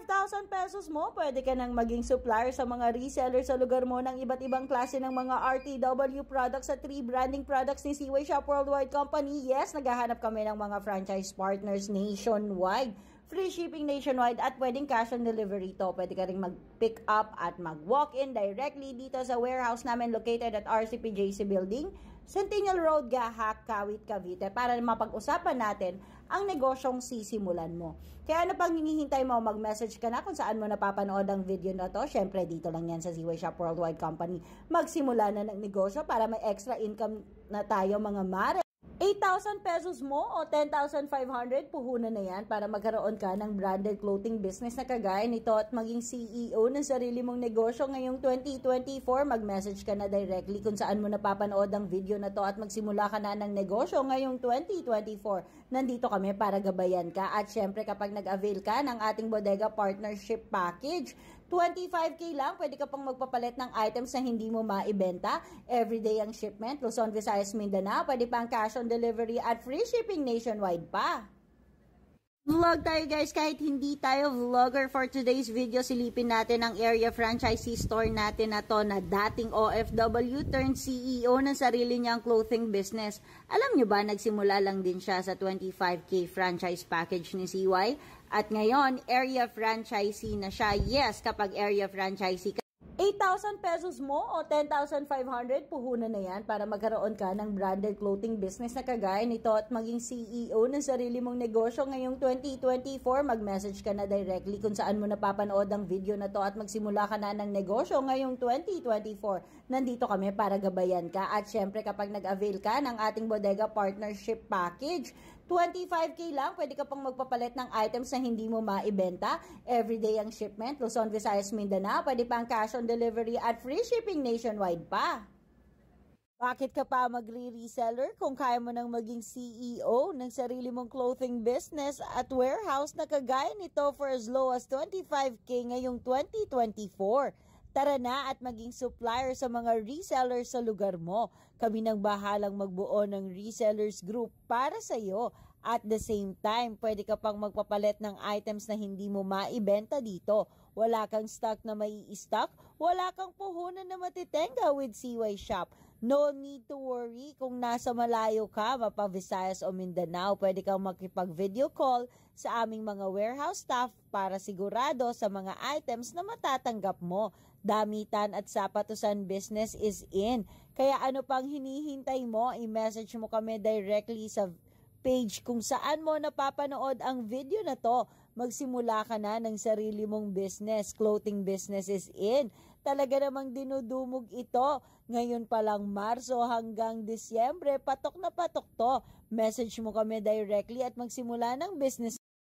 ₱25,000 mo, pwede ka nang maging supplier sa mga reseller sa lugar mo ng iba't ibang klase ng mga RTW products at 3 branding products ni Seaway Shop Worldwide Company. Yes, naghahanap kami ng mga franchise partners nationwide. Free shipping nationwide at pwedeng cash on delivery to. Pwede ka rin mag-pick up at mag-walk-in directly dito sa warehouse namin located at RCPJC Building, Centennial Road, Gahac, Kawit, Cavite para mapag-usapan natin ang negosyong sisimulan mo. Kaya ano pang hinihintay mo? Mag-message ka na kung saan mo napapanood ang video na to. Syempre dito lang yan sa Seaway Shop Worldwide Company. Magsimula na ng negosyo para may extra income na tayo mga mare. ₱8,000 mo o ₱10,500, puhunan na yan para magkaroon ka ng branded clothing business na kagaya nito at maging CEO ng sarili mong negosyo ngayong 2024. Mag-message ka na directly kung saan mo napapanood ang video na to at magsimula ka na ng negosyo ngayong 2024. Nandito kami para gabayan ka at syempre kapag nag-avail ka ng ating Bodega Partnership Package, 25K lang, pwede ka pang magpapalit ng items na hindi mo maibenta. Everyday ang shipment, Luzon, Visayas, Mindanao. Pwede pang cash on delivery at free shipping nationwide pa. Vlog tayo guys, kahit hindi tayo vlogger for today's video, silipin natin ang area franchisee store natin na to na dating OFW turned CEO ng sarili niyang clothing business. Alam nyo ba, nagsimula lang din siya sa 25K franchise package ni CY at ngayon area franchisee na siya. Yes, kapag area franchisee ka, ₱8,000 mo o ₱10,500, puhunan na yan para magkaroon ka ng branded clothing business na kagaya nito at maging CEO ng sarili mong negosyo ngayong 2024. Mag-message ka na directly kung saan mo napapanood ang video na to at magsimula ka na ng negosyo ngayong 2024. Nandito kami para gabayan ka at syempre kapag nag-avail ka ng ating Bodega Partnership Package, 25K lang, pwede ka pang magpapalit ng items na hindi mo maibenta. Everyday ang shipment, Luzon, Visayas, Mindanao. Pwede pang cash on delivery at free shipping nationwide pa. Bakit ka pa magre-reseller kung kaya mo nang maging CEO ng sarili mong clothing business at warehouse na kagaya nito for as low as 25K ngayong 2024? Tara na at maging supplier sa mga resellers sa lugar mo. Kami nang bahalang magbuo ng resellers group para sa iyo. At the same time, pwede ka pang magpapalit ng items na hindi mo maibenta dito. Wala kang stock na may i-stock, wala kang puhunan na matitenga with CY Shop. No need to worry kung nasa malayo ka, mapa Visayas o Mindanao. Pwede kang makipag-video call sa aming mga warehouse staff para sigurado sa mga items na matatanggap mo. Damitan at sapatusan business is in. Kaya ano pang hinihintay mo? I-message mo kami directly sa page kung saan mo napapanood ang video na to. Magsimula ka na ng sarili mong business. Clothing business is in. Talaga namang dinudumog ito. Ngayon pa lang Marso hanggang Disyembre, patok na patok to. Message mo kami directly at magsimula ng business.